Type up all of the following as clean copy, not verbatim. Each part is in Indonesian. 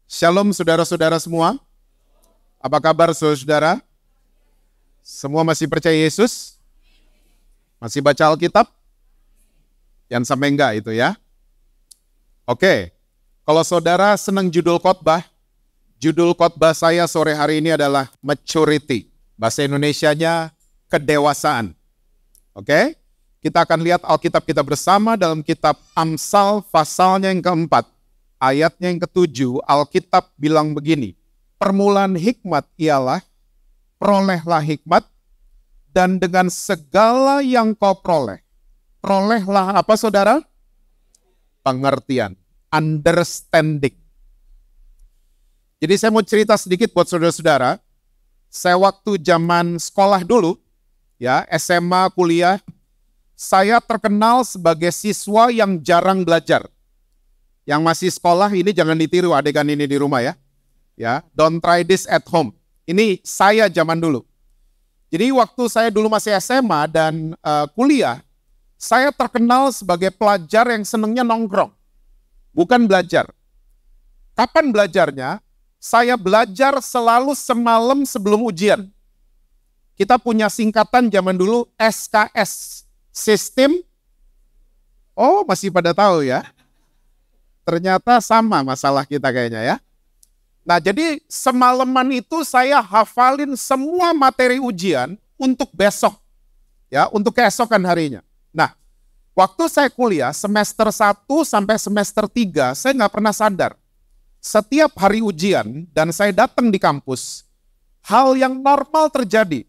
Shalom saudara-saudara semua. Apa kabar saudara? Semua masih percaya Yesus? Masih baca Alkitab? Jangan sampai enggak itu ya. Oke, kalau saudara senang judul khotbah saya sore hari ini adalah maturity. Bahasa Indonesianya kedewasaan. Oke, kita akan lihat Alkitab kita bersama dalam kitab Amsal pasalnya yang keempat. Ayatnya yang ketujuh, Alkitab bilang begini, permulaan hikmat ialah, perolehlah hikmat, dan dengan segala yang kau perolehlah apa saudara? Pengertian, understanding. Jadi saya mau cerita sedikit buat saudara-saudara, saya waktu zaman sekolah dulu, ya SMA, kuliah, saya terkenal sebagai siswa yang jarang belajar. Yang masih sekolah ini jangan ditiru adegan ini di rumah ya. Ya, don't try this at home. Ini saya zaman dulu. Jadi waktu saya dulu masih SMA dan kuliah, saya terkenal sebagai pelajar yang senangnya nongkrong. Bukan belajar. Kapan belajarnya? Saya belajar selalu semalam sebelum ujian. Kita punya singkatan zaman dulu SKS. Sistem. Oh, masih pada tahu ya. Ternyata sama masalah kita kayaknya ya. Nah jadi semalaman itu saya hafalin semua materi ujian untuk besok. Ya, untuk keesokan harinya. Nah, waktu saya kuliah semester 1 sampai semester 3, saya nggak pernah sadar. Setiap hari ujian dan saya datang di kampus, hal yang normal terjadi.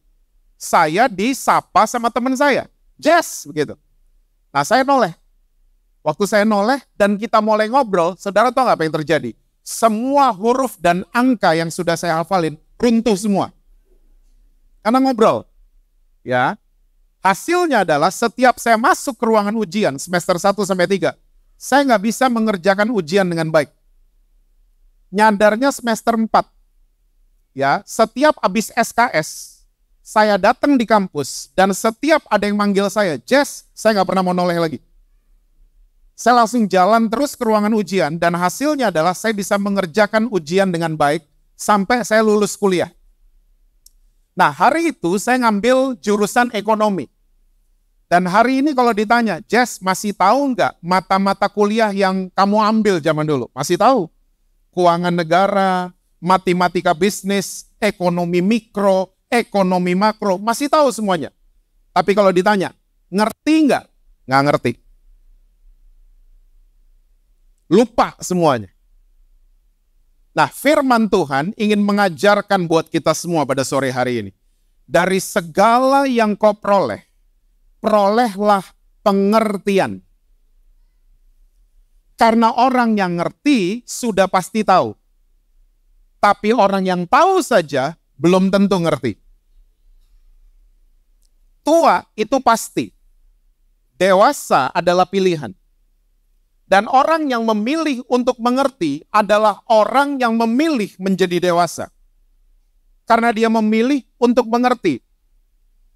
Saya disapa sama teman saya. Jess, begitu. Nah saya noleh. Waktu saya noleh dan kita mulai ngobrol, saudara tahu nggak apa yang terjadi? Semua huruf dan angka yang sudah saya hafalin runtuh semua. Karena ngobrol. Ya. Hasilnya adalah setiap saya masuk ke ruangan ujian semester 1 sampai 3, saya nggak bisa mengerjakan ujian dengan baik. Nyadarnya semester 4. Ya, setiap habis SKS, saya datang di kampus dan setiap ada yang manggil saya, Jess, saya nggak pernah mau noleh lagi. Saya langsung jalan terus ke ruangan ujian dan hasilnya adalah saya bisa mengerjakan ujian dengan baik sampai saya lulus kuliah. Nah hari itu saya ngambil jurusan ekonomi. Dan hari ini kalau ditanya, Jess masih tahu nggak mata-mata kuliah yang kamu ambil zaman dulu? Masih tahu? Keuangan negara, matematika bisnis, ekonomi mikro, ekonomi makro, masih tahu semuanya. Tapi kalau ditanya, ngerti nggak? Nggak ngerti. Lupa semuanya. Nah, firman Tuhan ingin mengajarkan buat kita semua pada sore hari ini. Dari segala yang kau perolehlah pengertian. Karena orang yang ngerti sudah pasti tahu. Tapi orang yang tahu saja belum tentu ngerti. Tua itu pasti. Dewasa adalah pilihan. Dan orang yang memilih untuk mengerti adalah orang yang memilih menjadi dewasa. Karena dia memilih untuk mengerti.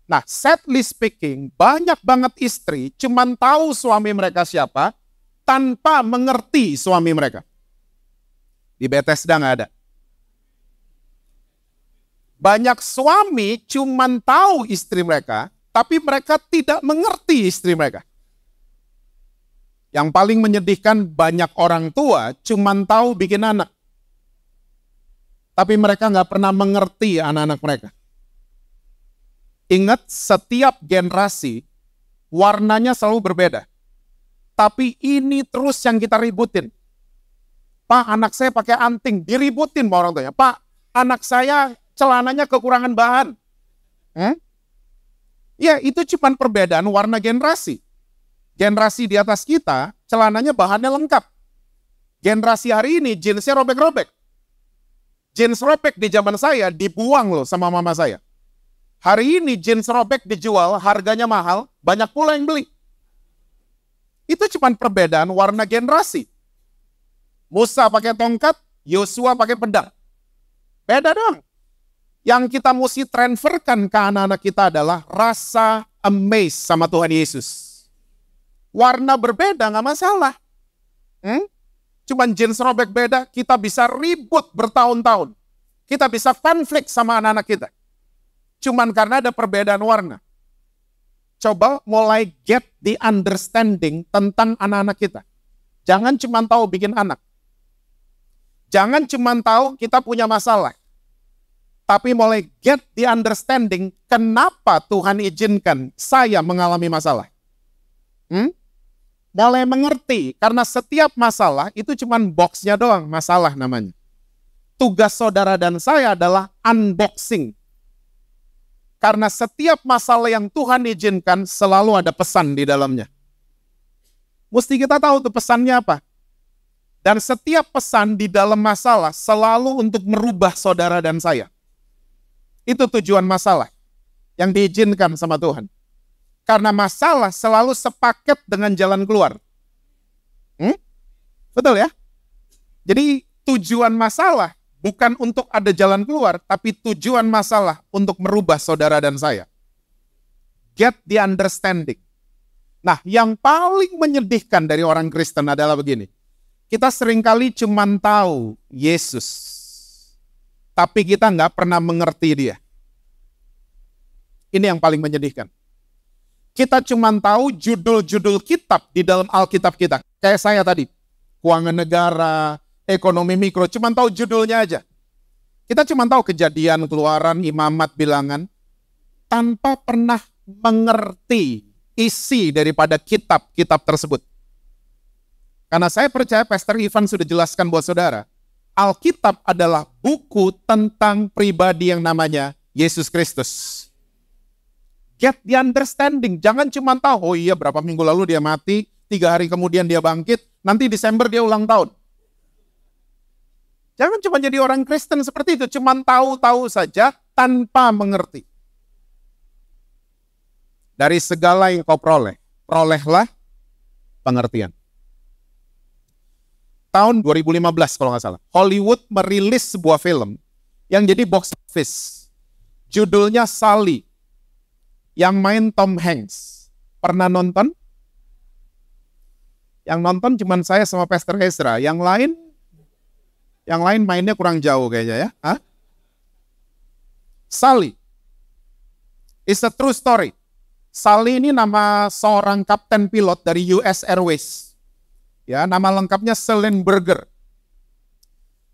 Nah, sadly speaking, banyak banget istri cuman tahu suami mereka siapa tanpa mengerti suami mereka. Di Bethesda nggak ada. Banyak suami cuman tahu istri mereka, tapi mereka tidak mengerti istri mereka. Yang paling menyedihkan, banyak orang tua cuman tahu bikin anak. Tapi mereka nggak pernah mengerti anak-anak mereka. Ingat, setiap generasi warnanya selalu berbeda. Tapi ini terus yang kita ributin. Pak, anak saya pakai anting, diributin sama orang tuanya. Pak, anak saya celananya kekurangan bahan. Ya, itu cuma perbedaan warna generasi. Generasi di atas kita, celananya bahannya lengkap. Generasi hari ini, jeansnya robek-robek. Jeans robek di zaman saya dibuang loh sama mama saya. Hari ini jeans robek dijual, harganya mahal, banyak pula yang beli. Itu cuma perbedaan warna generasi. Musa pakai tongkat, Yosua pakai pedang. Beda dong. Yang kita mesti transferkan ke anak-anak kita adalah rasa amazed sama Tuhan Yesus. Warna berbeda nggak masalah. cuman jeans robek beda, kita bisa ribut bertahun-tahun. Kita bisa konflik sama anak-anak kita. Cuman karena ada perbedaan warna. Coba mulai get the understanding tentang anak-anak kita. Jangan cuma tahu bikin anak. Jangan cuma tahu kita punya masalah. Tapi mulai get the understanding kenapa Tuhan izinkan saya mengalami masalah. Mulai mengerti, karena setiap masalah itu cuma boxnya doang, masalah namanya. Tugas saudara dan saya adalah unboxing. Karena setiap masalah yang Tuhan izinkan selalu ada pesan di dalamnya. Mesti kita tahu tuh pesannya apa. Dan setiap pesan di dalam masalah selalu untuk merubah saudara dan saya. Itu tujuan masalah yang diizinkan sama Tuhan. Karena masalah selalu sepaket dengan jalan keluar. Betul ya? Jadi tujuan masalah bukan untuk ada jalan keluar, tapi tujuan masalah untuk merubah saudara dan saya. Get the understanding. Nah, yang paling menyedihkan dari orang Kristen adalah begini. Kita seringkali cuma tahu Yesus, tapi kita nggak pernah mengerti dia. Ini yang paling menyedihkan. Kita cuma tahu judul-judul kitab di dalam Alkitab kita. Kayak saya tadi, keuangan negara, ekonomi mikro, cuma tahu judulnya aja. Kita cuma tahu Kejadian, Keluaran, Imamat, Bilangan, tanpa pernah mengerti isi daripada kitab-kitab tersebut. Karena saya percaya Pastor Ivan sudah jelaskan buat saudara, Alkitab adalah buku tentang pribadi yang namanya Yesus Kristus. Get the understanding, jangan cuma tahu, oh iya berapa minggu lalu dia mati, 3 hari kemudian dia bangkit, nanti Desember dia ulang tahun. Jangan cuma jadi orang Kristen seperti itu, cuma tahu-tahu saja tanpa mengerti. Dari segala yang kau peroleh, perolehlah pengertian. Tahun 2015 kalau nggak salah, Hollywood merilis sebuah film yang jadi box office. Judulnya Sally, yang main Tom Hanks. Pernah nonton? Yang nonton cuma saya sama Pastor Ezra, yang lain mainnya kurang jauh kayaknya ya. Sally, it's a true story. Sally ini nama seorang kapten pilot dari US Airways. Ya, nama lengkapnya Celine Berger.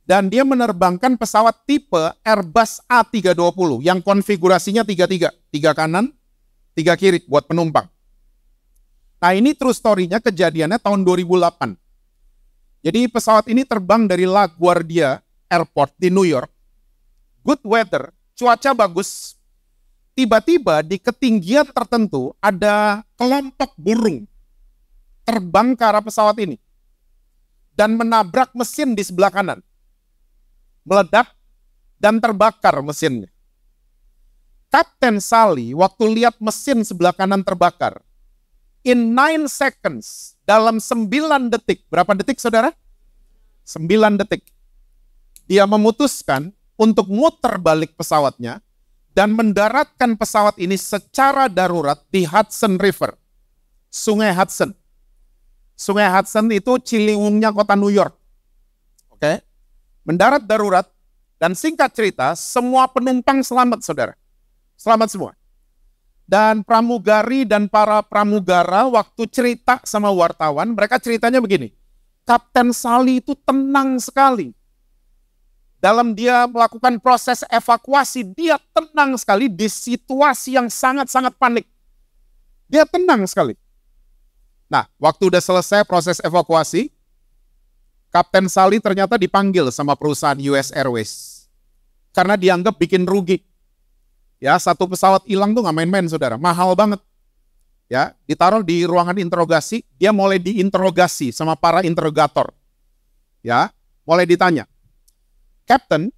Dan dia menerbangkan pesawat tipe Airbus A320 yang konfigurasinya 3 kanan, 3 kiri buat penumpang. Nah, ini true story-nya, kejadiannya tahun 2008. Jadi pesawat ini terbang dari LaGuardia Airport di New York. Good weather, cuaca bagus. Tiba-tiba di ketinggian tertentu ada kelompok burung terbang ke arah pesawat ini dan menabrak mesin di sebelah kanan. Meledak dan terbakar mesinnya. Kapten Sally waktu lihat mesin sebelah kanan terbakar, in 9 seconds, dalam 9 detik, berapa detik saudara? 9 detik. Dia memutuskan untuk muter balik pesawatnya dan mendaratkan pesawat ini secara darurat di Hudson River, Sungai Hudson. Sungai Hudson itu Ciliwungnya kota New York. Oke. Mendarat darurat, dan singkat cerita, semua penumpang selamat, saudara. Selamat semua. Dan pramugari dan para pramugara waktu cerita sama wartawan, mereka ceritanya begini. Kapten Sally itu tenang sekali. Dalam dia melakukan proses evakuasi, dia tenang sekali di situasi yang sangat-sangat panik. Dia tenang sekali. Nah, waktu udah selesai proses evakuasi, Kapten Sally ternyata dipanggil sama perusahaan US Airways. Karena dianggap bikin rugi. Ya, satu pesawat hilang tuh nggak main-main, saudara. Mahal banget. Ya, ditaruh di ruangan interogasi, dia mulai diinterogasi sama para interrogator. Ya, mulai ditanya. Kapten,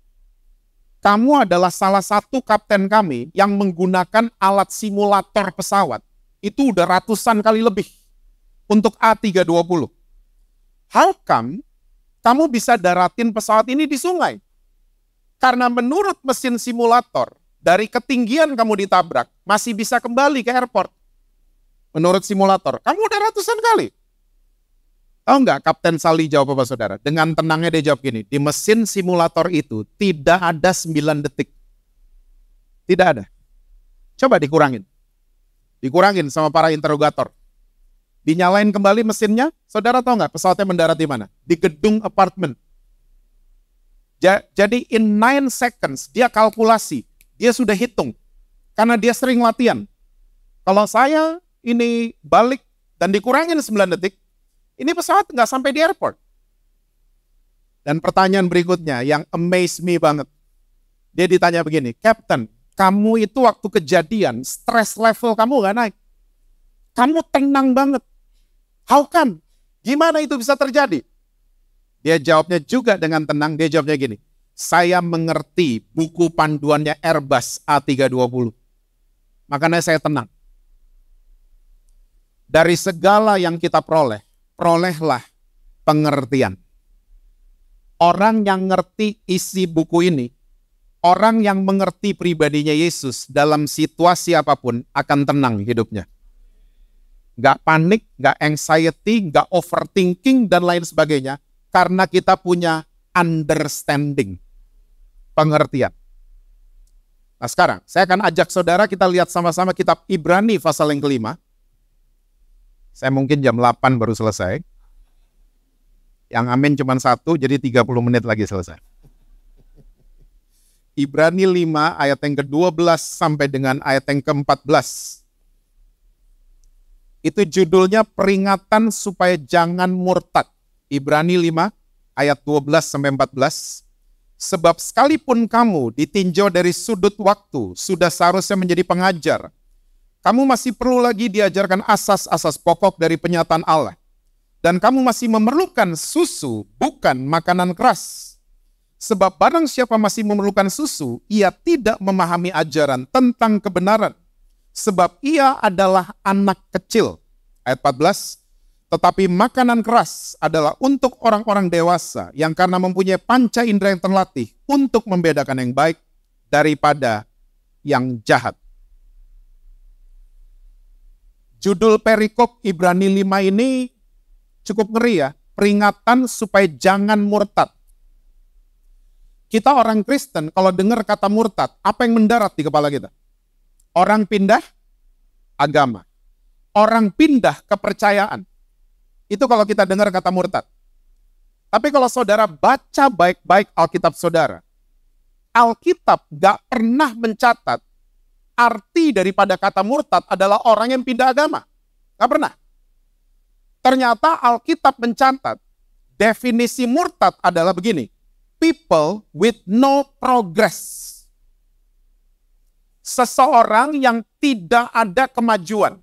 kamu adalah salah satu kapten kami yang menggunakan alat simulator pesawat. Itu udah ratusan kali lebih untuk A320. How come kamu bisa daratin pesawat ini di sungai? Karena menurut mesin simulator, dari ketinggian kamu ditabrak, masih bisa kembali ke airport. Menurut simulator, kamu udah ratusan kali. Tahu nggak Kapten Sally jawab apa saudara? Dengan tenangnya dia jawab gini, di mesin simulator itu tidak ada 9 detik. Tidak ada. Coba dikurangin. Dikurangin sama para interrogator. Dinyalain kembali mesinnya, saudara tahu nggak pesawatnya mendarat di mana? Di gedung apartemen. Jadi in 9 seconds, dia kalkulasi, dia sudah hitung. Karena dia sering latihan. Kalau saya ini balik dan dikurangin 9 detik, ini pesawat nggak sampai di airport. Dan pertanyaan berikutnya yang amaze me banget. Dia ditanya begini, Captain, kamu itu waktu kejadian, stress level kamu nggak naik. Kamu tenang banget. How come? Gimana itu bisa terjadi? Dia jawabnya juga dengan tenang, dia jawabnya gini, saya mengerti buku panduannya Airbus A320. Makanya saya tenang. Dari segala yang kita peroleh, perolehlah pengertian. Orang yang ngerti isi buku ini, orang yang mengerti pribadinya Yesus dalam situasi apapun akan tenang hidupnya. Gak panik, gak anxiety, gak overthinking, dan lain sebagainya. Karena kita punya understanding, pengertian. Nah sekarang, saya akan ajak saudara kita lihat sama-sama kitab Ibrani pasal yang kelima. Saya mungkin jam 8 baru selesai. Yang amin cuma 1, jadi 30 menit lagi selesai. Ibrani 5 ayat yang ke-12 sampai dengan ayat yang ke-14. Itu judulnya peringatan supaya jangan murtad. Ibrani 5 ayat 12 sampai 14. Sebab sekalipun kamu ditinjau dari sudut waktu, sudah seharusnya menjadi pengajar. Kamu masih perlu lagi diajarkan asas-asas pokok dari penyataan Allah. Dan kamu masih memerlukan susu, bukan makanan keras. Sebab barang siapa masih memerlukan susu, ia tidak memahami ajaran tentang kebenaran. Sebab ia adalah anak kecil. Ayat 14, tetapi makanan keras adalah untuk orang-orang dewasa yang karena mempunyai panca indera yang terlatih untuk membedakan yang baik daripada yang jahat. Judul perikop Ibrani 5 ini cukup ngeri ya, peringatan supaya jangan murtad. Kita orang Kristen kalau dengar kata murtad, apa yang mendarat di kepala kita? Orang pindah agama. Orang pindah kepercayaan. Itu kalau kita dengar kata murtad. Tapi kalau saudara baca baik-baik Alkitab saudara, Alkitab gak pernah mencatat arti daripada kata murtad adalah orang yang pindah agama. Gak pernah. Ternyata Alkitab mencatat definisi murtad adalah begini. People with no progress. Seseorang yang tidak ada kemajuan.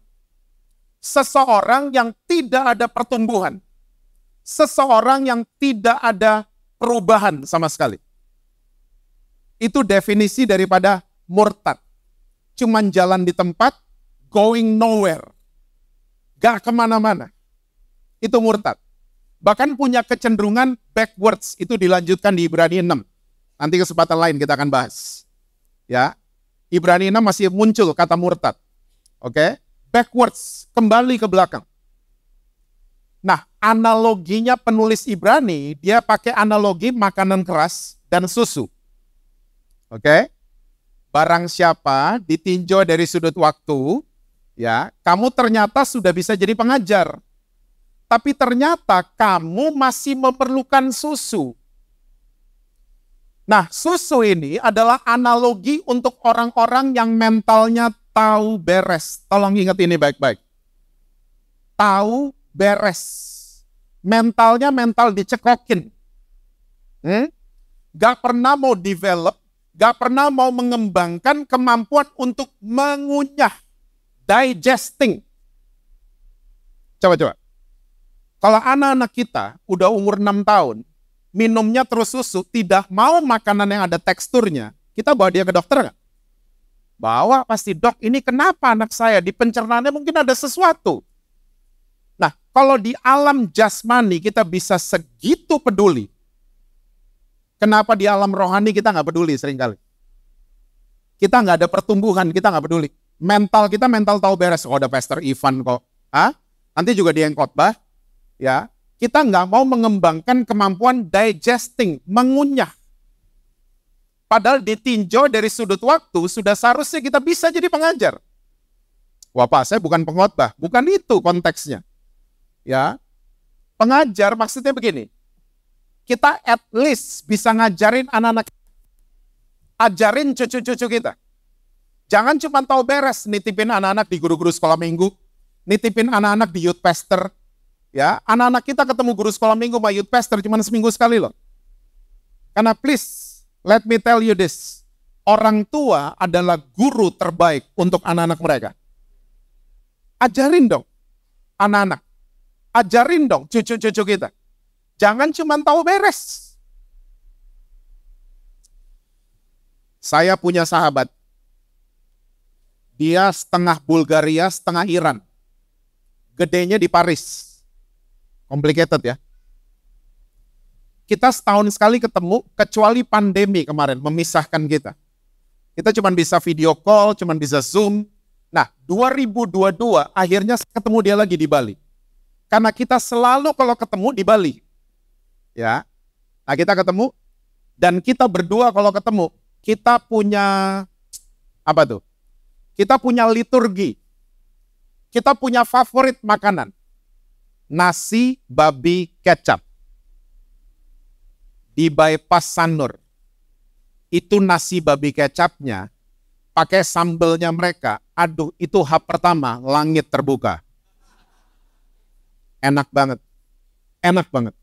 Seseorang yang tidak ada pertumbuhan. Seseorang yang tidak ada perubahan sama sekali. Itu definisi daripada murtad. Cuman jalan di tempat, going nowhere. Gak kemana-mana. Itu murtad. Bahkan punya kecenderungan backwards. Itu dilanjutkan di Ibrani 6. Nanti kesempatan lain kita akan bahas. Ya, Ibrani 6 masih muncul kata murtad. Oke? Backwards, kembali ke belakang. Nah, analoginya penulis Ibrani, dia pakai analogi makanan keras dan susu. Oke? Barang siapa ditinjau dari sudut waktu, ya, kamu ternyata sudah bisa jadi pengajar. Tapi ternyata kamu masih memerlukan susu. Nah, susu ini adalah analogi untuk orang-orang yang mentalnya tahu beres. Tolong ingat ini baik-baik. Tahu beres. Mentalnya mental dicekokin. Gak pernah mau develop, gak pernah mau mengembangkan kemampuan untuk mengunyah. Digesting. Coba-coba. Kalau anak-anak kita udah umur 6 tahun, minumnya terus susu, tidak mau makanan yang ada teksturnya, kita bawa dia ke dokter nggak? Bawa pasti, dok ini kenapa anak saya? Di pencernaannya mungkin ada sesuatu. Nah, kalau di alam jasmani kita bisa segitu peduli, kenapa di alam rohani kita nggak peduli seringkali? Kita nggak ada pertumbuhan, kita nggak peduli. Mental kita mental tahu beres. Oh, ada Pastor Ivan kok. Nanti juga dia yang khotbah. Ya, Kita nggak mau mengembangkan kemampuan digesting, mengunyah. Padahal ditinjau dari sudut waktu, sudah seharusnya kita bisa jadi pengajar. Wah Pak, saya bukan pengkhotbah, bukan itu konteksnya. Ya, pengajar maksudnya begini, kita at least bisa ngajarin anak-anak, ajarin cucu-cucu kita. Jangan cuma tahu beres, nitipin anak-anak di guru-guru sekolah minggu, nitipin anak-anak di youth pastor. Ya, anak-anak kita ketemu guru sekolah minggu sama youth pastor cuma seminggu sekali loh. Karena please, let me tell you this, orang tua adalah guru terbaik untuk anak-anak mereka. Ajarin dong anak-anak, ajarin dong cucu-cucu kita. Jangan cuma tahu beres. Saya punya sahabat, dia setengah Bulgaria, setengah Iran. Gedenya di Paris. Complicated ya. Kita setahun sekali ketemu, kecuali pandemi kemarin, memisahkan kita. Kita cuma bisa video call, cuma bisa Zoom. Nah, 2022 akhirnya ketemu dia lagi di Bali. Karena kita selalu kalau ketemu di Bali. Ya. Nah, kita ketemu, dan kita berdua kalau ketemu, kita punya, apa tuh? Kita punya liturgi. Kita punya favorit makanan. Nasi babi kecap. Di bypass Sanur. Itu nasi babi kecapnya, pakai sambelnya mereka. Aduh, itu hap pertama, langit terbuka. Enak banget. Enak banget.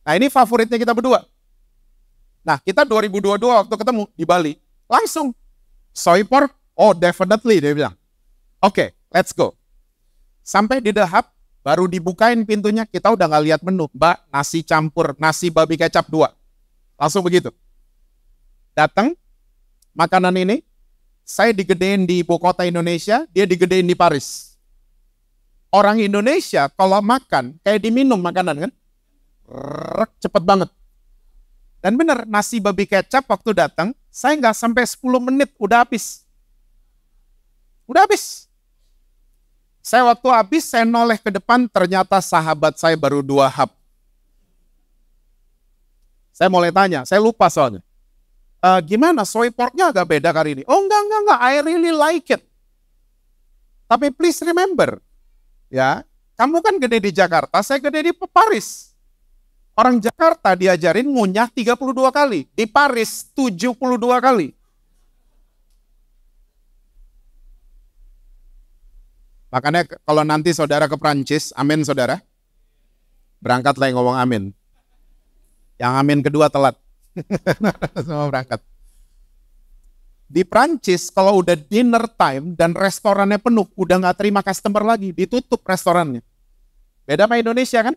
Nah, ini favoritnya kita berdua. Nah, kita 2022 waktu ketemu di Bali, langsung soy pork. Oh, definitely, dia bilang. Oke, let's go. Sampai di The Hub, baru dibukain pintunya, kita udah nggak lihat menu. Mbak, nasi campur, nasi babi kecap 2. Langsung begitu. Datang, makanan ini, saya digedein di ibu kota Indonesia, dia digedein di Paris. Orang Indonesia kalau makan, kayak diminum makanan kan, cepet banget. Dan bener, nasi babi kecap waktu datang, saya nggak sampai 10 menit, udah habis. Udah habis. Saya waktu habis, saya noleh ke depan, ternyata sahabat saya baru 2 hap. Saya mulai tanya, saya lupa soalnya. Gimana, soy porknya agak beda kali ini? Oh enggak, I really like it. Tapi please remember, ya, kamu kan gede di Jakarta, saya gede di Paris. Orang Jakarta diajarin ngunyah 32 kali, di Paris 72 kali. Makanya kalau nanti saudara ke Prancis, amin saudara, berangkatlah yang ngomong amin. Yang amin kedua telat. Semua berangkat. Di Prancis kalau udah dinner time dan restorannya penuh, udah nggak terima customer lagi, ditutup restorannya. Beda sama Indonesia kan?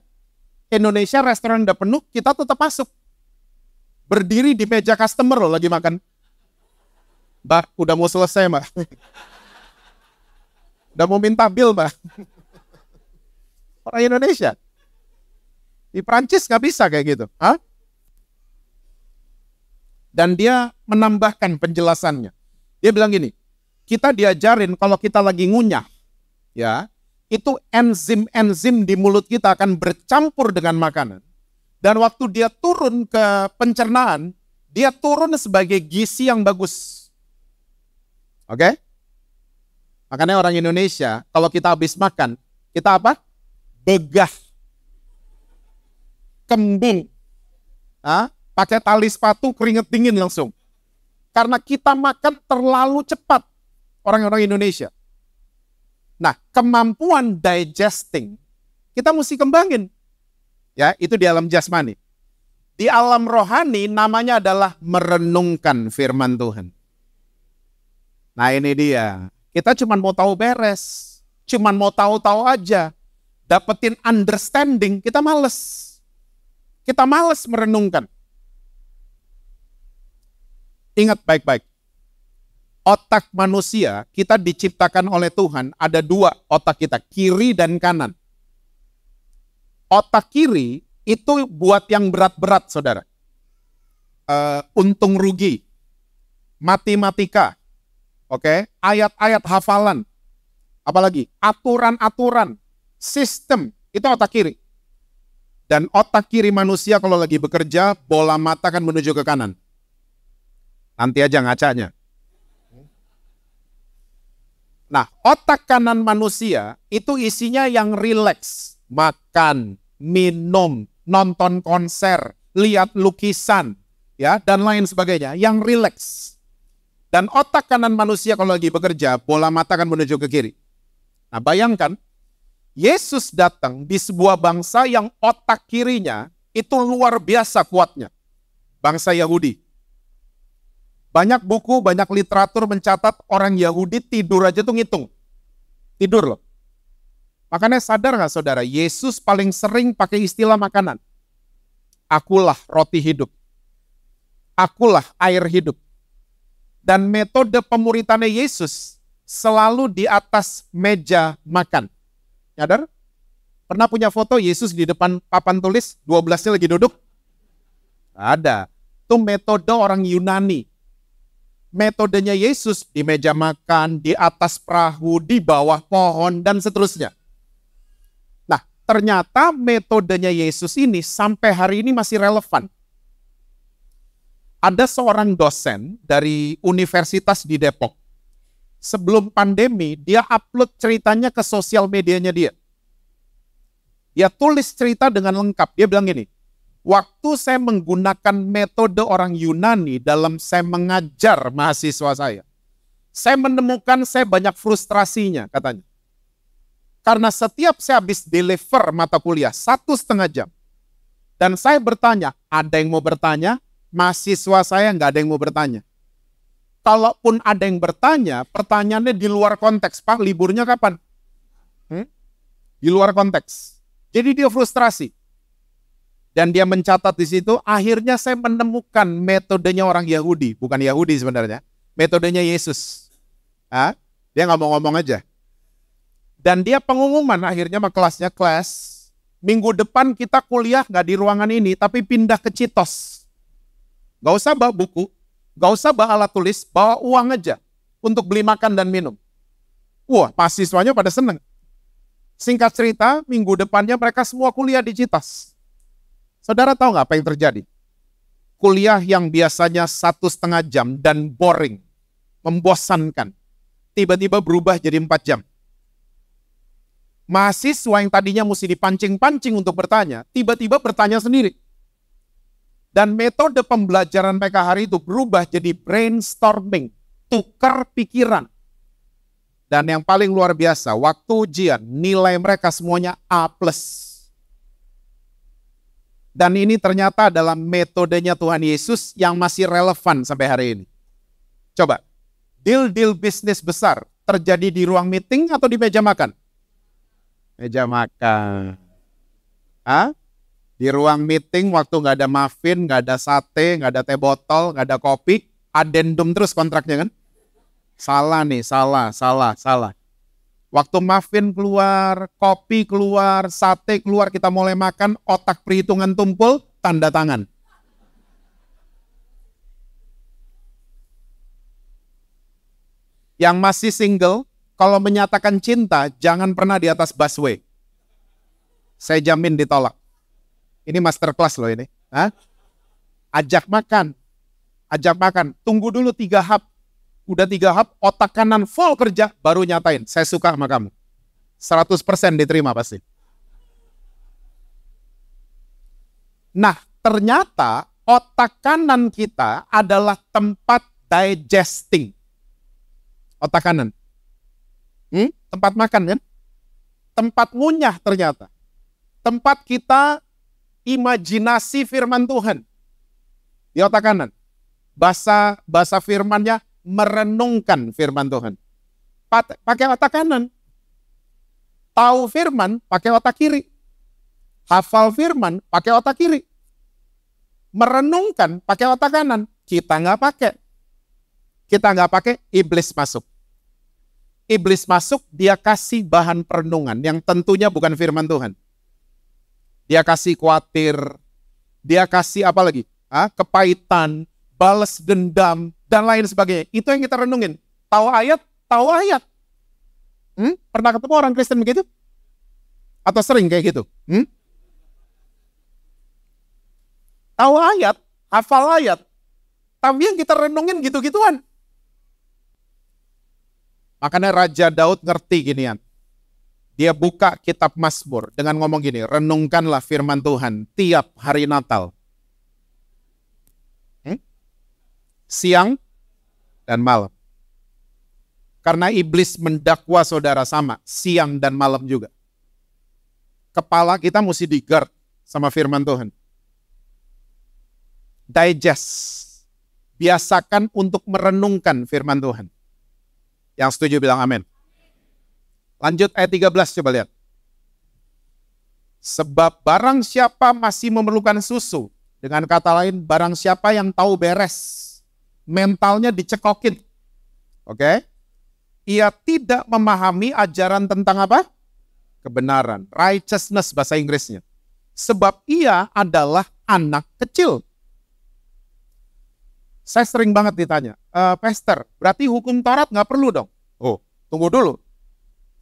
Indonesia restoran udah penuh, kita tetap masuk. Berdiri di meja customer loh lagi makan. Mbak, udah mau selesai mbak. Udah mau minta bill, Mbak. Orang Indonesia. Di Prancis nggak bisa kayak gitu. Hah? Dan dia menambahkan penjelasannya. Dia bilang gini, kita diajarin kalau kita lagi ngunyah, ya, itu enzim-enzim di mulut kita akan bercampur dengan makanan. Dan waktu dia turun ke pencernaan, dia turun sebagai gizi yang bagus. Oke? Makanya orang Indonesia, kalau kita habis makan, kita apa? Begah. Kembung. Pakai tali sepatu, keringet dingin langsung. Karena kita makan terlalu cepat, orang-orang Indonesia. Nah, kemampuan digesting, kita mesti kembangin. Ya, itu di alam jasmani. Di alam rohani, namanya adalah merenungkan firman Tuhan. Nah, ini dia. Kita cuma mau tahu beres, cuma mau tahu-tahu aja, dapetin understanding, kita males. Kita males merenungkan. Ingat baik-baik, otak manusia, kita diciptakan oleh Tuhan, ada 2 otak kita, kiri dan kanan. Otak kiri itu buat yang berat-berat, saudara. Untung rugi, matematika, oke, ayat-ayat hafalan, apalagi aturan-aturan, sistem, itu otak kiri. Dan otak kiri manusia kalau lagi bekerja, bola mata kan menuju ke kanan. Nanti aja ngacanya. Nah, otak kanan manusia itu isinya yang rileks. Makan, minum, nonton konser, lihat lukisan, ya, dan lain sebagainya. Yang rileks. Dan otak kanan manusia kalau lagi bekerja, bola mata kan menuju ke kiri. Nah, bayangkan, Yesus datang di sebuah bangsa yang otak kirinya itu luar biasa kuatnya. Bangsa Yahudi. Banyak buku, banyak literatur mencatat orang Yahudi tidur aja tuh ngitung. Tidur loh. Makanya sadar nggak saudara, Yesus paling sering pakai istilah makanan. Akulah roti hidup. Akulah air hidup. Dan metode pemuritannya Yesus selalu di atas meja makan. Nyadar? Pernah punya foto Yesus di depan papan tulis, 12-nya lagi duduk? Ada. Itu metode orang Yunani. Metodenya Yesus di meja makan, di atas perahu, di bawah pohon, dan seterusnya. Nah, ternyata metodenya Yesus ini sampai hari ini masih relevan. Ada seorang dosen dari universitas di Depok. Sebelum pandemi, dia upload ceritanya ke sosial medianya dia. Dia tulis cerita dengan lengkap. Dia bilang gini, waktu saya menggunakan metode orang Yunani dalam saya mengajar mahasiswa saya menemukan saya banyak frustrasinya, katanya. Karena setiap saya habis deliver mata kuliah 1,5 jam, dan saya bertanya, ada yang mau bertanya? Mahasiswa saya nggak ada yang mau bertanya. Kalaupun ada yang bertanya, pertanyaannya di luar konteks. Pak, liburnya kapan? Di luar konteks. Jadi dia frustrasi. Dan dia mencatat di situ, akhirnya saya menemukan metodenya orang Yahudi. Bukan Yahudi sebenarnya. Metodenya Yesus. Dia nggak mau ngomong aja. Dan dia pengumuman akhirnya sama kelasnya, kelas, minggu depan kita kuliah nggak di ruangan ini, tapi pindah ke Citos. Nggak usah bawa buku. Gak usah bawa alat tulis, bawa uang aja untuk beli makan dan minum. Wah, mahasiswanya pada seneng. Singkat cerita, minggu depannya mereka semua kuliah di Citos. Saudara tahu nggak apa yang terjadi? Kuliah yang biasanya 1,5 jam dan boring, membosankan, tiba-tiba berubah jadi 4 jam. Mahasiswa yang tadinya mesti dipancing-pancing untuk bertanya, tiba-tiba bertanya sendiri. Dan metode pembelajaran mereka hari itu berubah jadi brainstorming, tukar pikiran. Dan yang paling luar biasa, waktu ujian, nilai mereka semuanya A+. Dan ini ternyata dalam metodenya Tuhan Yesus yang masih relevan sampai hari ini. Coba, deal-deal bisnis besar terjadi di ruang meeting atau di meja makan? Meja makan. Di ruang meeting waktu nggak ada muffin, nggak ada sate, nggak ada teh botol, nggak ada kopi, addendum terus kontraknya kan? Salah nih, salah. Waktu muffin keluar, kopi keluar, sate keluar, kita mulai makan, otak perhitungan tumpul, tanda tangan. Yang masih single, kalau menyatakan cinta, jangan pernah di atas busway. Saya jamin ditolak. Ini masterclass loh ini. Ajak makan. Tunggu dulu 3 hap. Udah 3 hap, otak kanan full kerja, baru nyatain. Saya suka sama kamu. 100% diterima pasti. Nah, ternyata otak kanan kita adalah tempat digesting. Otak kanan. Tempat makan kan? Tempat ngunyah ternyata. Tempat kita imajinasi firman Tuhan di otak kanan. Bahasa firmannya merenungkan firman Tuhan. Pakai otak kanan. Tahu firman pakai otak kiri. Hafal firman pakai otak kiri. Merenungkan pakai otak kanan. Kita nggak pakai, iblis masuk. Iblis masuk, dia kasih bahan perenungan yang tentunya bukan firman Tuhan. Dia kasih khawatir, dia kasih apa lagi? Kepahitan, balas dendam, dan lain sebagainya. Itu yang kita renungin. Tahu ayat. Pernah ketemu orang Kristen begitu? Atau sering kayak gitu? tahu ayat, hafal ayat, tapi yang kita renungin gitu-gituan. Makanya Raja Daud ngerti ginian. Dia buka kitab Mazmur dengan ngomong gini, renungkanlah firman Tuhan tiap hari Natal. Siang dan malam. Karena iblis mendakwa saudara sama, siang dan malam juga. Kepala kita mesti di-guard sama firman Tuhan. Digest. Biasakan untuk merenungkan firman Tuhan. Yang setuju bilang amin. Lanjut ayat 13 coba lihat. Sebab barang siapa masih memerlukan susu. Dengan kata lain, barang siapa yang tahu beres. Mentalnya dicekokin. Oke? Ia tidak memahami ajaran tentang apa? Kebenaran. Righteousness bahasa Inggrisnya. Sebab ia adalah anak kecil. Saya sering banget ditanya, Pastor, berarti hukum Taurat nggak perlu dong? Oh, tunggu dulu.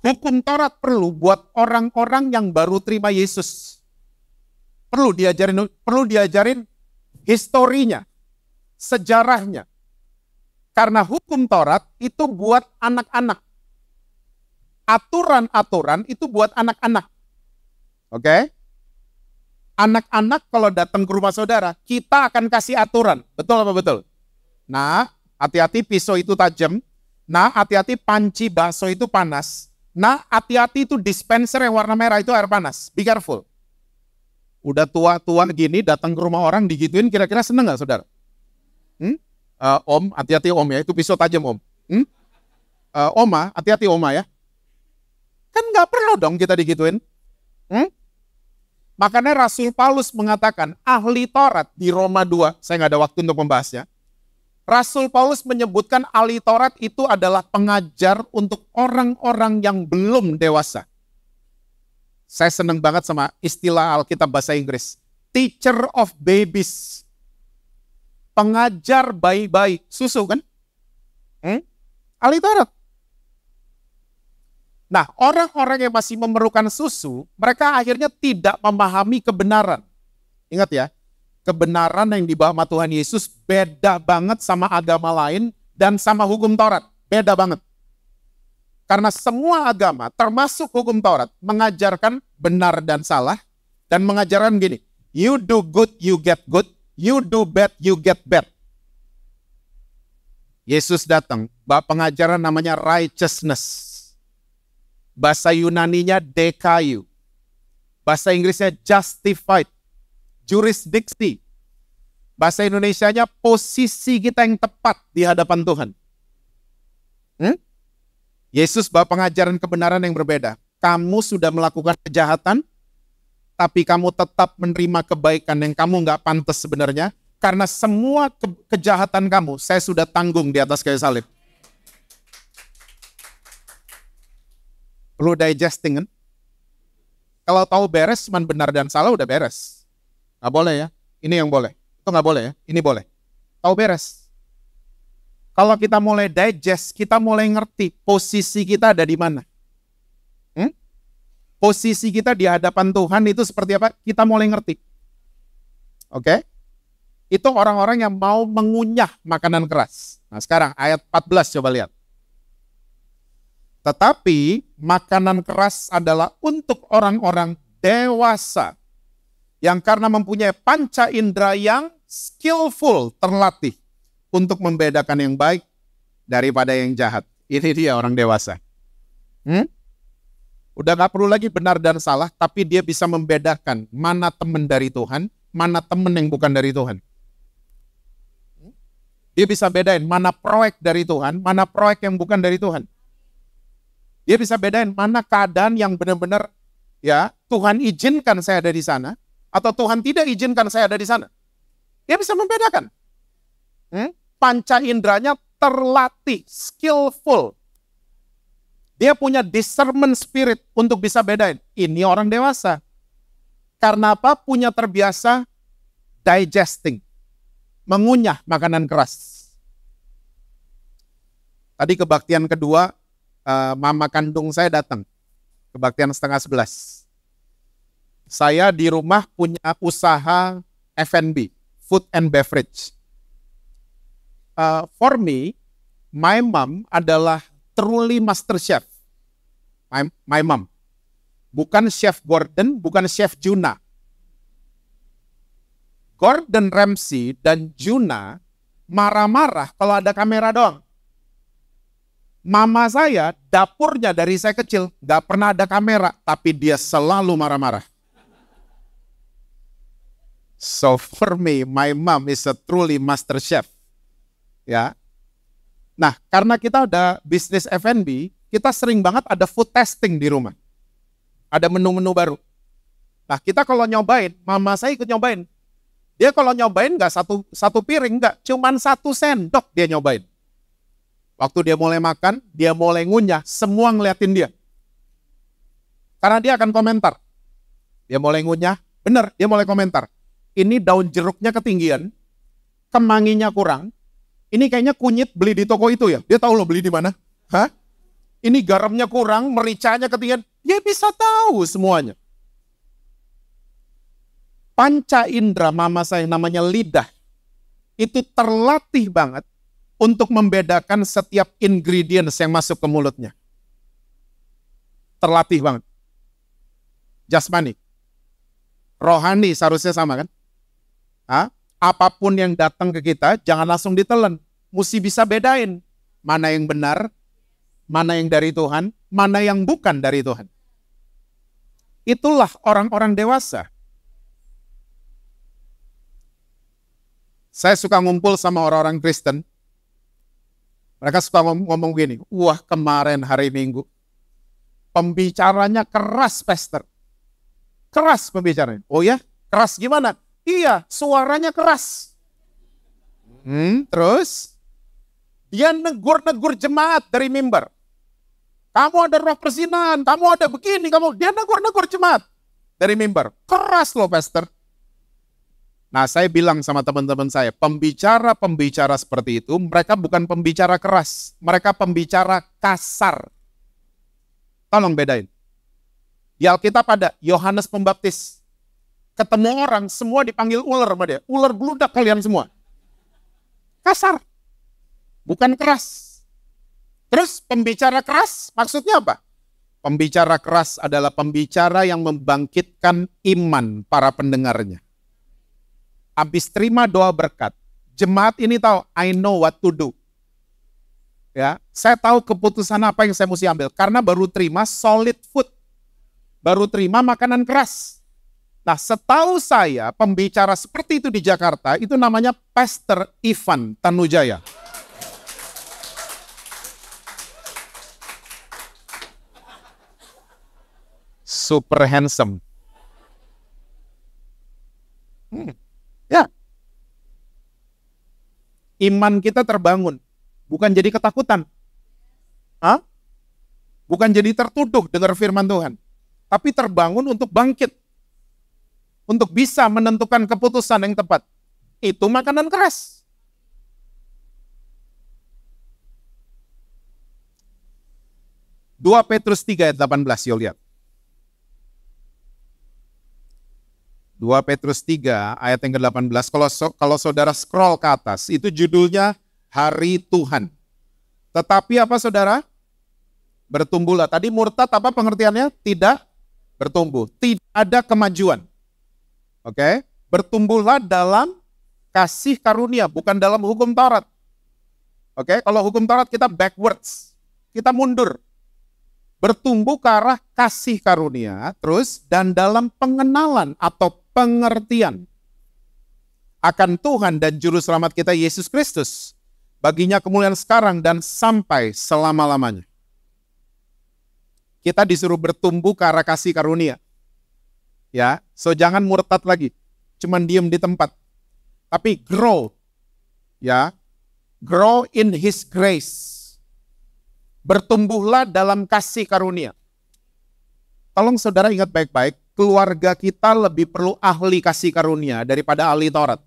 Hukum Taurat perlu buat orang-orang yang baru terima Yesus. Perlu diajarin historinya, sejarahnya. Karena hukum Taurat itu buat anak-anak. Aturan-aturan itu buat anak-anak. Oke? Anak-anak kalau datang ke rumah saudara, kita akan kasih aturan. Betul apa betul? Nah, hati-hati pisau itu tajam. Nah, hati-hati panci bakso itu panas. Nah, hati-hati itu dispenser yang warna merah itu air panas. Be careful. Udah tua-tua gini datang ke rumah orang digituin, kira-kira seneng gak saudara? Om, hati-hati om ya, itu pisau tajam om. Oma, hati-hati oma ya. Kan gak perlu dong kita digituin. Makanya Rasul Paulus mengatakan, ahli Taurat di Roma 2, saya gak ada waktu untuk membahasnya. Rasul Paulus menyebutkan ahli Taurat itu adalah pengajar untuk orang-orang yang belum dewasa. Saya senang banget sama istilah Alkitab bahasa Inggris. Teacher of babies. Pengajar bayi-bayi. Susu kan? Ahli Taurat. Nah, orang-orang yang masih memerlukan susu, mereka akhirnya tidak memahami kebenaran. Ingat ya, kebenaran yang dibawa sama Tuhan Yesus beda banget sama agama lain dan sama hukum Taurat. Beda banget. Karena semua agama, termasuk hukum Taurat, mengajarkan benar dan salah, dan mengajarkan gini, you do good, you get good, you do bad, you get bad. Yesus datang, bawa pengajaran namanya righteousness. Bahasa Yunaninya dekayu. Bahasa Inggrisnya justified. Jurisdiksi. Bahasa Indonesianya posisi kita yang tepat di hadapan Tuhan. Yesus bawa pengajaran kebenaran yang berbeda. Kamu sudah melakukan kejahatan, tapi kamu tetap menerima kebaikan yang kamu nggak pantas sebenarnya, karena semua kejahatan kamu, saya sudah tanggung di atas kayu salib. Perlu digesting kan? Kalau tahu beres, cuman benar dan salah udah beres. Nggak boleh ya, ini yang boleh. Itu nggak boleh ya, ini boleh. Tahu beres. Kalau kita mulai digest, kita mulai ngerti posisi kita ada di mana. Posisi kita di hadapan Tuhan itu seperti apa, kita mulai ngerti. Oke? Itu orang-orang yang mau mengunyah makanan keras. Nah sekarang ayat 14 coba lihat. Tetapi makanan keras adalah untuk orang-orang dewasa yang karena mempunyai panca indera yang skillful, terlatih untuk membedakan yang baik daripada yang jahat. Ini dia orang dewasa. Udah gak perlu lagi benar dan salah, tapi dia bisa membedakan mana teman dari Tuhan, mana teman yang bukan dari Tuhan. Dia bisa bedain mana proyek dari Tuhan, mana proyek yang bukan dari Tuhan. Dia bisa bedain mana keadaan yang benar-benar ya Tuhan izinkan saya ada di sana, atau Tuhan tidak izinkan saya ada di sana. Dia bisa membedakan. Panca inderanya terlatih, skillful. Dia punya discernment spirit untuk bisa bedain. Ini orang dewasa. Karena apa? Punya terbiasa digesting. Mengunyah makanan keras. Tadi kebaktian kedua, mama kandung saya datang. Kebaktian 10:30. Saya di rumah punya usaha F&B. food and beverage. For me, my mom adalah truly master chef. My mom. Bukan Chef Gordon, bukan Chef Juna. Gordon Ramsay dan Juna marah-marah kalau ada kamera doang. Mama saya, dapurnya dari saya kecil, gak pernah ada kamera, tapi dia selalu marah-marah. So for me, my mom is a truly master chef. Ya. Nah, karena kita ada bisnis F&B, kita sering banget ada food testing di rumah. Ada menu-menu baru. Nah, kita kalau nyobain, mama saya ikut nyobain. Dia kalau nyobain nggak satu piring, nggak, cuman 1 sendok dia nyobain. Waktu dia mulai makan, dia mulai ngunyah, semua ngeliatin dia. Karena dia akan komentar. Dia mulai ngunyah, bener, dia mulai komentar. Ini daun jeruknya ketinggian, kemanginya kurang, ini kayaknya kunyit beli di toko itu ya. Dia tahu loh beli di mana. Hah? Ini garamnya kurang, mericanya ketinggian. Dia bisa tahu semuanya. Panca indera mama saya namanya lidah. Itu terlatih banget untuk membedakan setiap ingredients yang masuk ke mulutnya. Terlatih banget. Jasmani. Rohani seharusnya sama kan? Hah? Apapun yang datang ke kita, jangan langsung ditelan. Mesti bisa bedain. Mana yang benar, mana yang dari Tuhan, mana yang bukan dari Tuhan. Itulah orang-orang dewasa. Saya suka ngumpul sama orang-orang Kristen. Mereka suka ngomong gini, wah kemarin hari Minggu, pembicaranya keras, Pastor. Keras pembicaranya. Oh ya? Keras gimana? Iya, suaranya keras. Terus, dia negur-negur jemaat dari mimbar. Kamu ada roh persinahan, kamu ada begini, dia negur-negur jemaat dari mimbar. Keras loh, Pastor. Nah, saya bilang sama teman-teman saya, pembicara-pembicara seperti itu, mereka bukan pembicara keras, mereka pembicara kasar. Tolong bedain. Di Alkitab ada Yohanes Pembaptis. Ketemu orang, semua dipanggil ular sama dia. Ular bludak kalian semua. Kasar. Bukan keras. Terus pembicara keras maksudnya apa? Pembicara keras adalah pembicara yang membangkitkan iman para pendengarnya. Habis terima doa berkat, jemaat ini tahu, I know what to do. Ya, saya tahu keputusan apa yang saya mesti ambil karena baru terima solid food. Baru terima makanan keras. Nah, setahu saya pembicara seperti itu di Jakarta itu namanya Pastor Ivan Tanujaya. Super handsome. Ya. Iman kita terbangun. Bukan jadi ketakutan. Hah? Bukan jadi tertuduh dengar firman Tuhan. Tapi terbangun untuk bangkit. Untuk bisa menentukan keputusan yang tepat. Itu makanan keras. Dua Petrus 3 ayat 18, yuk lihat. 2 Petrus 3 ayat yang ke-18, kalau saudara scroll ke atas, itu judulnya Hari Tuhan. Tetapi apa saudara? Bertumbuhlah. Tadi murtad apa pengertiannya? Tidak bertumbuh. Tidak ada kemajuan. Oke? Bertumbuhlah dalam kasih karunia, bukan dalam hukum Taurat. Oke? Kalau hukum Taurat kita backwards. Kita mundur. Bertumbuh ke arah kasih karunia, terus dan dalam pengenalan atau pengertian akan Tuhan dan Juru Selamat kita Yesus Kristus. Baginya kemuliaan sekarang dan sampai selama-lamanya. Kita disuruh bertumbuh ke arah kasih karunia. Ya, so jangan murtad lagi. Cuman diem di tempat. Tapi grow. Ya, grow in His grace. Bertumbuhlah dalam kasih karunia. Tolong saudara ingat baik-baik, keluarga kita lebih perlu ahli kasih karunia daripada ahli Taurat.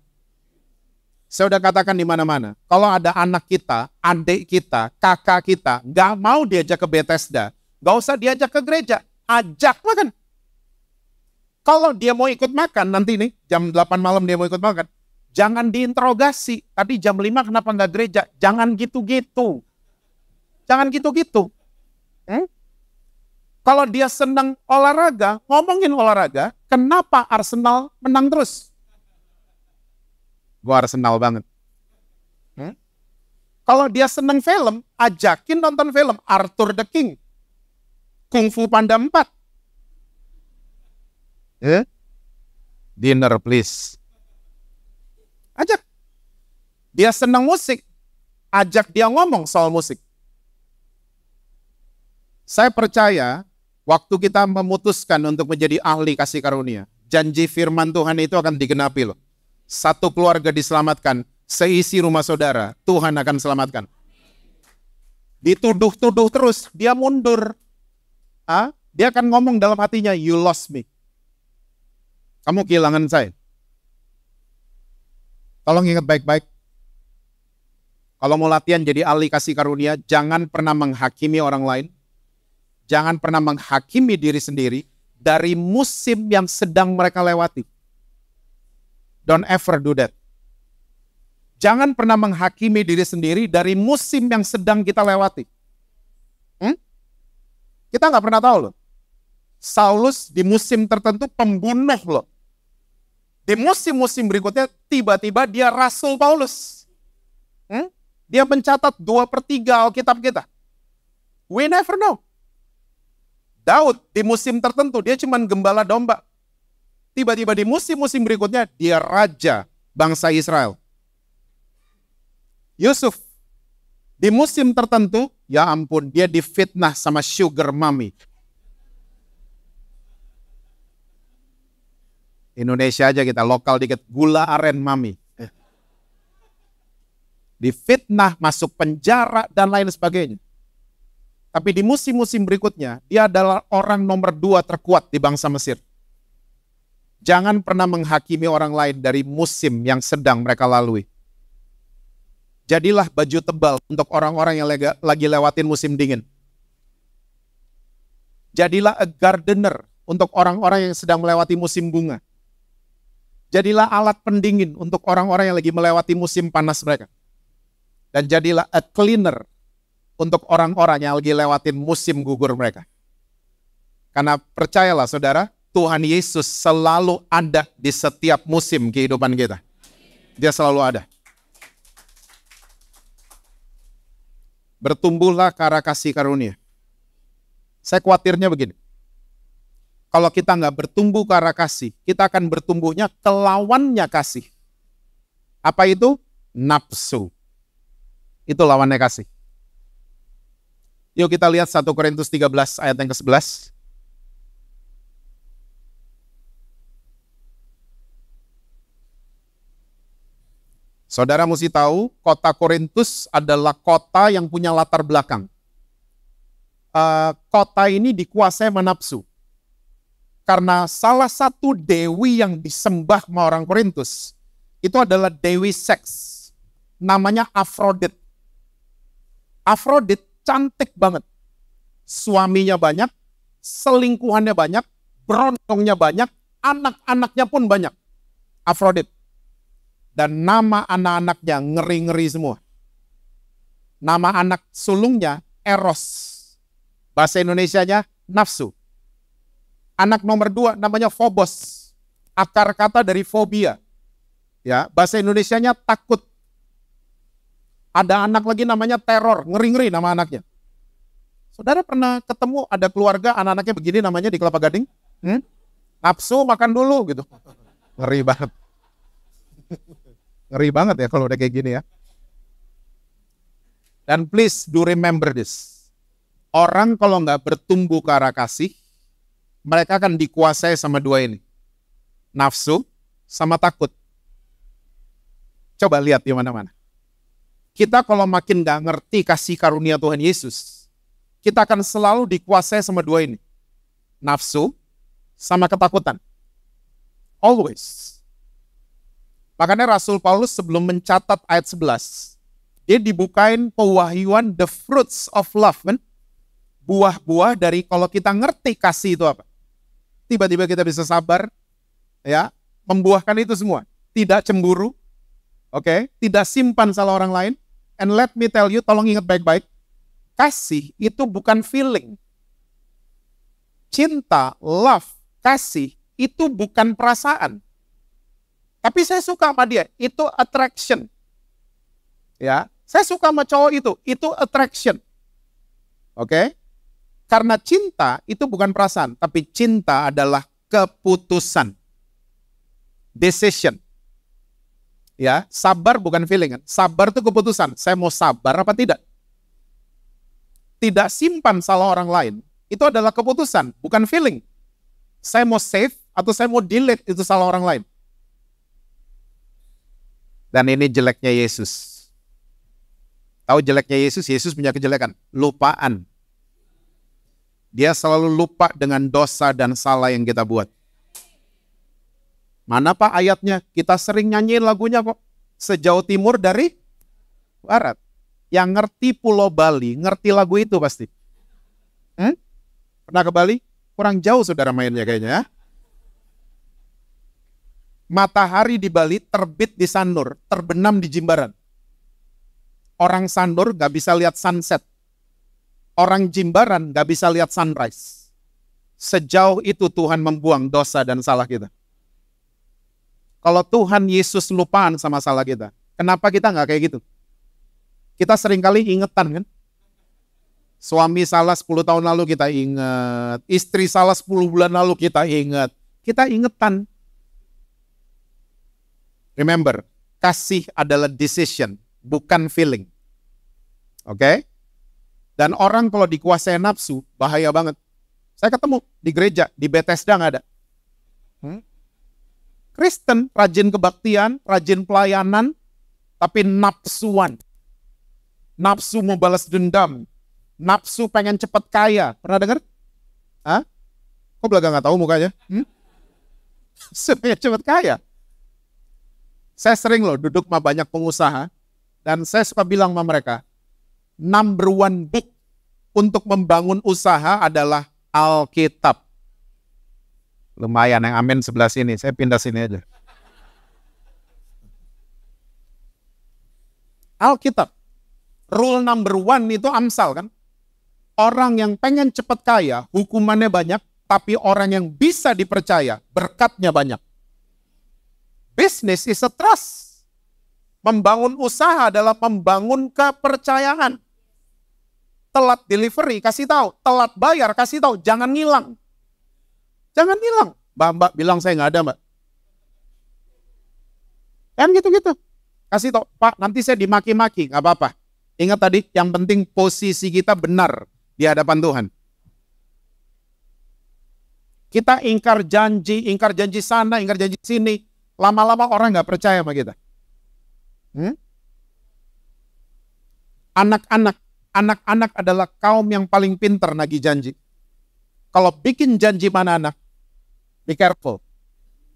Saya udah katakan di mana-mana, kalau ada anak kita, adik kita, kakak kita, gak mau diajak ke Bethesda, gak usah diajak ke gereja, ajak makan. Kalau dia mau ikut makan nanti nih, jam 8 malam dia mau ikut makan, Jangan diinterogasi. Tadi jam 5 kenapa nggak gereja? Jangan gitu-gitu. Jangan gitu-gitu. Kalau dia senang olahraga, ngomongin olahraga, kenapa Arsenal menang terus? Gue Arsenal banget. Kalau dia senang film, ajakin nonton film Arthur the King, Kung Fu Panda 4. Dinner please. Ajak. Dia senang musik, ajak dia ngomong soal musik. Saya percaya waktu kita memutuskan untuk menjadi ahli kasih karunia, janji firman Tuhan itu akan digenapi loh. Satu keluarga diselamatkan, seisi rumah saudara, Tuhan akan selamatkan. Dituduh-tuduh terus, dia mundur. Dia akan ngomong dalam hatinya, you lost me. Kamu kehilangan saya. Tolong ingat baik-baik. Kalau mau latihan jadi ahli kasih karunia, jangan pernah menghakimi orang lain. Jangan pernah menghakimi diri sendiri dari musim yang sedang mereka lewati. Don't ever do that. Jangan pernah menghakimi diri sendiri dari musim yang sedang kita lewati. Kita nggak pernah tahu loh. Saulus di musim tertentu pembunuh loh. Di musim-musim berikutnya tiba-tiba dia Rasul Paulus. Dia mencatat 2/3 Alkitab kita. We never know. Daud di musim tertentu dia cuma gembala domba. Tiba-tiba di musim-musim berikutnya dia raja bangsa Israel. Yusuf di musim tertentu, ya ampun, dia difitnah sama sugar mommy. Indonesia aja kita, lokal dikit, gula aren mami. Difitnah, masuk penjara, dan lain sebagainya. Tapi di musim-musim berikutnya, dia adalah orang nomor 2 terkuat di bangsa Mesir. Jangan pernah menghakimi orang lain dari musim yang sedang mereka lalui. Jadilah baju tebal untuk orang-orang yang lagi lewatin musim dingin. Jadilah a gardener untuk orang-orang yang sedang melewati musim bunga. Jadilah alat pendingin untuk orang-orang yang lagi melewati musim panas mereka. Dan jadilah a cleaner untuk orang-orang yang lagi lewatin musim gugur mereka. Karena percayalah saudara, Tuhan Yesus selalu ada di setiap musim kehidupan kita. Dia selalu ada. Bertumbuhlah ke arah kasih karunia. Saya khawatirnya begini. Kalau kita nggak bertumbuh ke arah kasih, kita akan bertumbuhnya ke lawannya kasih. Apa itu? Nafsu. Itu lawannya kasih. Yuk kita lihat 1 Korintus 13 ayat yang ke-11. Saudara mesti tahu, kota Korintus adalah kota yang punya latar belakang. Kota ini dikuasai sama nafsu. Karena salah satu dewi yang disembah sama orang Korintus, itu adalah dewi seks. Namanya Afrodit. Afrodit cantik banget. Suaminya banyak, selingkuhannya banyak, berondongnya banyak, anak-anaknya pun banyak. Afrodit. Dan nama anak-anaknya ngeri-ngeri semua. Nama anak sulungnya Eros. Bahasa Indonesianya nafsu. Anak nomor 2 namanya Phobos. Akar kata dari fobia. Ya, bahasa Indonesianya takut. Ada anak lagi namanya teror, ngeri-ngeri nama anaknya. Saudara pernah ketemu ada keluarga anak-anaknya begini namanya di Kelapa Gading? Nafsu makan dulu gitu. Ngeri banget. Ngeri banget ya kalau udah kayak gini ya. Dan please do remember this. Orang kalau nggak bertumbuh ke arah kasih, mereka akan dikuasai sama 2 ini. Nafsu sama takut. Coba lihat di mana-mana. Kita kalau makin nggak ngerti kasih karunia Tuhan Yesus, kita akan selalu dikuasai sama 2 ini. Nafsu sama ketakutan. Always. Makanya Rasul Paulus sebelum mencatat ayat 11, dia dibukain pewahyuan the fruits of love, kan? Buah-buah dari kalau kita ngerti kasih itu apa. Tiba-tiba kita bisa sabar, ya, membuahkan itu semua. Tidak cemburu, Oke, tidak simpan salah orang lain. And let me tell you, tolong ingat baik-baik. Kasih itu bukan feeling. Cinta, love, kasih itu bukan perasaan. Tapi saya suka sama dia, itu attraction. Ya, saya suka sama cowok itu attraction. Oke? Karena cinta itu bukan perasaan, tapi cinta adalah keputusan. Decision. Ya, sabar bukan feeling kan. Sabar itu keputusan. Saya mau sabar apa tidak? Tidak simpan salah orang lain. Itu adalah keputusan, bukan feeling. Saya mau save atau saya mau delete itu salah orang lain. Dan ini jeleknya Yesus. Tahu jeleknya Yesus? Yesus punya kejelekan. Lupaan. Dia selalu lupa dengan dosa dan salah yang kita buat. Mana Pak ayatnya? Kita sering nyanyiin lagunya kok. Sejauh timur dari barat. Yang ngerti Pulau Bali, ngerti lagu itu pasti. Pernah ke Bali? Kurang jauh saudara mainnya kayaknya ya. Matahari di Bali terbit di Sanur, terbenam di Jimbaran. Orang Sanur gak bisa lihat sunset. Orang Jimbaran gak bisa lihat sunrise. Sejauh itu Tuhan membuang dosa dan salah kita. Kalau Tuhan Yesus lupaan sama salah kita, kenapa kita nggak kayak gitu? Kita seringkali ingetan kan? Suami salah 10 tahun lalu kita ingat, istri salah 10 bulan lalu kita ingat. Kita ingetan. Remember, kasih adalah decision, bukan feeling. Oke? Dan orang kalau dikuasai nafsu, bahaya banget. Saya ketemu di gereja, di Bethesda nggak ada. Kristen, rajin kebaktian, rajin pelayanan, tapi nafsuan. Nafsu mau balas dendam. Nafsu pengen cepat kaya. Pernah dengar? Hah? Kok belaga nggak tahu mukanya? Nafsu pengen cepat kaya. Saya sering loh duduk sama banyak pengusaha, dan saya suka bilang sama mereka, number one book untuk membangun usaha adalah Alkitab. Lumayan yang amin sebelah sini, saya pindah sini aja. Alkitab. Rule number one itu Amsal kan. Orang yang pengen cepat kaya, hukumannya banyak, tapi orang yang bisa dipercaya, berkatnya banyak. Business is a trust. Membangun usaha adalah membangun kepercayaan. Telat delivery, kasih tahu. Telat bayar, kasih tahu. Jangan ngilang. Jangan hilang. Mbak bilang saya nggak ada, Mbak. Kan gitu-gitu. Kasih tau, Pak, nanti saya dimaki-maki, nggak apa-apa. Ingat tadi, yang penting posisi kita benar di hadapan Tuhan. Kita ingkar janji sana, ingkar janji sini. Lama-lama orang nggak percaya sama kita. Anak-anak adalah kaum yang paling pintar nagih janji. Kalau bikin janji mana anak, be careful.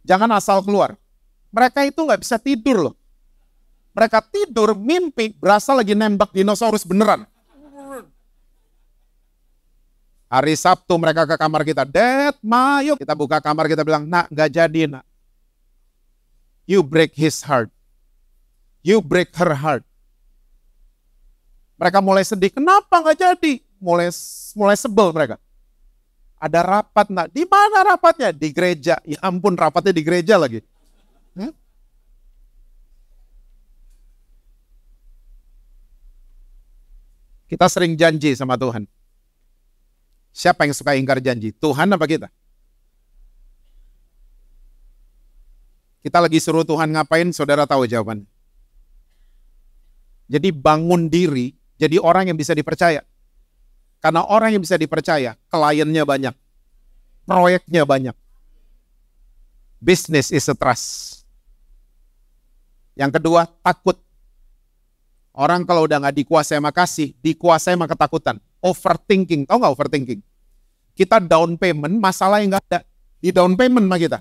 Jangan asal keluar. Mereka itu nggak bisa tidur loh. Mereka tidur, mimpi, berasa lagi nembak dinosaurus beneran. Hari Sabtu mereka ke kamar kita. Dad, Ma, yuk. Kita buka kamar, kita bilang, nak, nggak jadi, nak. You break his heart. You break her heart. Mereka mulai sedih. Kenapa nggak jadi? Mulai sebel mereka. Ada rapat, nak. Di mana rapatnya? Di gereja. Ya ampun, rapatnya di gereja lagi. Kita sering janji sama Tuhan. Siapa yang suka ingkar janji? Tuhan apa kita? Kita lagi suruh Tuhan ngapain, saudara tahu jawaban. Jadi bangun diri, jadi orang yang bisa dipercaya. Karena orang yang bisa dipercaya, kliennya banyak. Proyeknya banyak. Business is a trust. Yang kedua, takut. Orang kalau udah gak dikuasai sama kasih, dikuasai sama ketakutan. Overthinking, tahu gak overthinking? Kita down payment, masalah yang gak ada. Di down payment sama kita.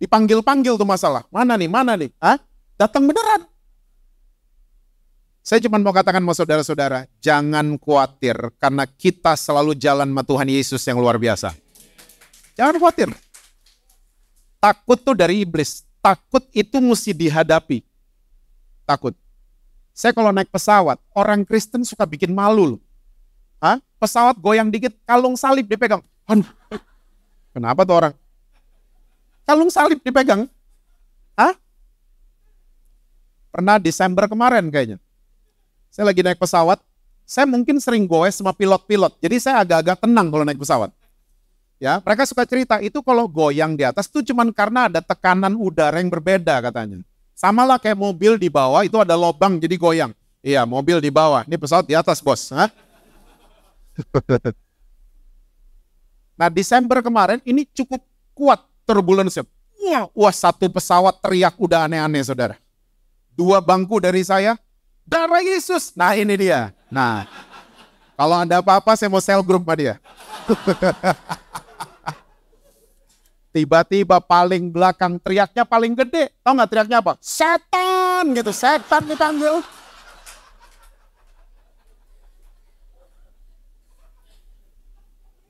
Dipanggil-panggil tuh masalah. Mana nih? Hah? Datang beneran. Saya cuma mau katakan sama saudara-saudara, jangan khawatir karena kita selalu jalan sama Tuhan Yesus yang luar biasa. Jangan khawatir. Takut tuh dari iblis. Takut itu mesti dihadapi. Takut. Saya kalau naik pesawat, orang Kristen suka bikin malu loh. Hah? Pesawat goyang dikit, kalung salib dipegang. Aduh, kenapa tuh orang? Kalung salib dipegang. Hah? Pernah Desember kemarin kayaknya. Saya lagi naik pesawat, saya mungkin sering goes sama pilot-pilot. Jadi saya agak-agak tenang kalau naik pesawat. Ya, mereka suka cerita itu kalau goyang di atas itu cuman karena ada tekanan udara yang berbeda katanya. Sama lah kayak mobil di bawah itu ada lubang jadi goyang. Iya, mobil di bawah, ini pesawat di atas, bos. Hah? Nah, Desember kemarin ini cukup kuat turbulensi. Wah, satu pesawat teriak udah aneh-aneh, saudara. 2 bangku dari saya, darah Yesus. Nah, ini dia. Nah, kalau ada apa-apa saya mau sel grup sama dia. Tiba-tiba paling belakang teriaknya paling gede. Tahu nggak teriaknya apa? Setan gitu, setan dipanggil.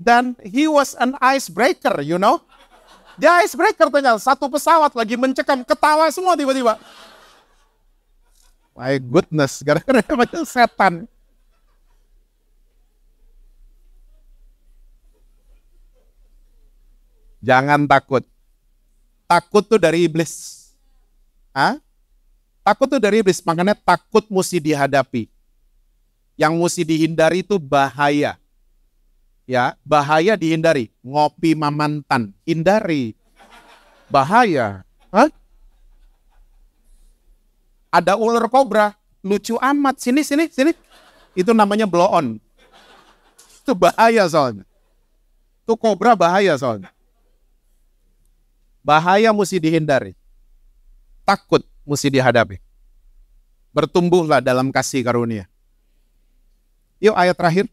Dan he was an icebreaker, you know. Dia icebreaker ternyata. Satu pesawat lagi mencekam, ketawa semua tiba-tiba. My goodness, gara-gara macam setan. Jangan takut. Takut tuh dari iblis. Hah? Takut tuh dari iblis, makanya takut mesti dihadapi. Yang mesti dihindari itu bahaya. Ya, bahaya dihindari. Ngopi mamantan, hindari. Bahaya. Hah? Ada ular kobra, lucu amat. Sini. Itu namanya blow on. Itu bahaya soalnya. Itu kobra bahaya soalnya. Bahaya mesti dihindari. Takut mesti dihadapi. Bertumbuhlah dalam kasih karunia. Yuk ayat terakhir.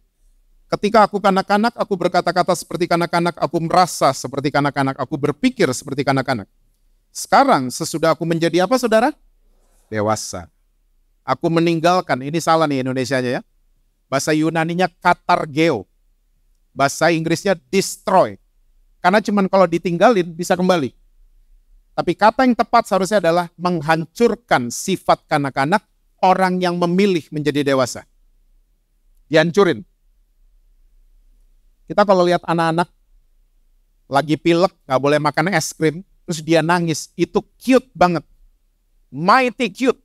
Ketika aku kanak-kanak, aku berkata-kata seperti kanak-kanak, aku merasa seperti kanak-kanak, aku berpikir seperti kanak-kanak. Sekarang sesudah aku menjadi apa, saudara? Dewasa. Aku meninggalkan, ini salah nih Indonesianya ya. Bahasa Yunaninya katargeo. Bahasa Inggrisnya destroy. Karena cuman kalau ditinggalin bisa kembali. Tapi kata yang tepat seharusnya adalah menghancurkan sifat kanak-kanak orang yang memilih menjadi dewasa. Dihancurin. Kita kalau lihat anak-anak lagi pilek, gak boleh makan es krim, terus dia nangis, itu cute banget. Mighty cute.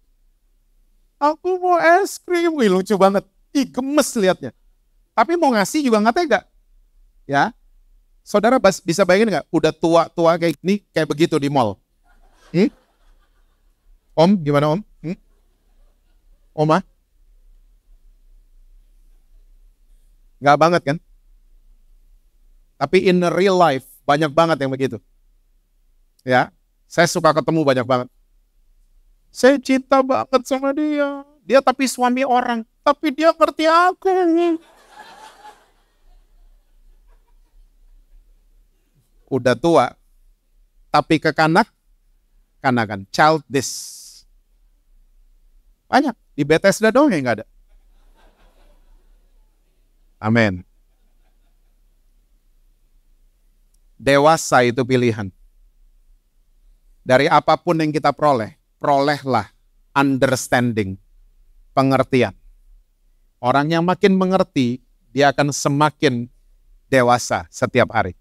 Aku mau es krim, wih lucu banget. Ih gemes liatnya. Tapi mau ngasih juga gak tega. Ya, saudara bisa bayangin gak? Udah tua-tua kayak gini, kayak begitu di mall. Om, gimana om? Oma? Gak banget kan? Tapi in real life, banyak banget yang begitu. Ya, saya suka ketemu banyak banget. Saya cinta banget sama dia. Dia tapi suami orang. Tapi dia ngerti aku. Udah tua. Tapi kekanak-kanakan. Childish. Banyak. Di Bethesda doang yang gak ada. Amin. Dewasa itu pilihan. Dari apapun yang kita perolehlah understanding, pengertian. Orang yang makin mengerti, dia akan semakin dewasa setiap hari.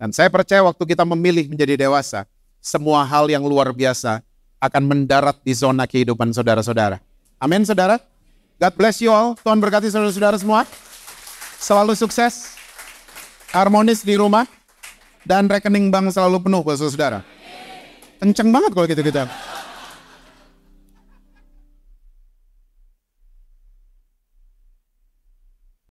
Dan saya percaya waktu kita memilih menjadi dewasa, semua hal yang luar biasa akan mendarat di zona kehidupan saudara-saudara. Amin, saudara. God bless you all. Tuhan berkati saudara-saudara semua. Selalu sukses, harmonis di rumah, dan rekening bank selalu penuh buat saudara. Kenceng banget kalau gitu kita.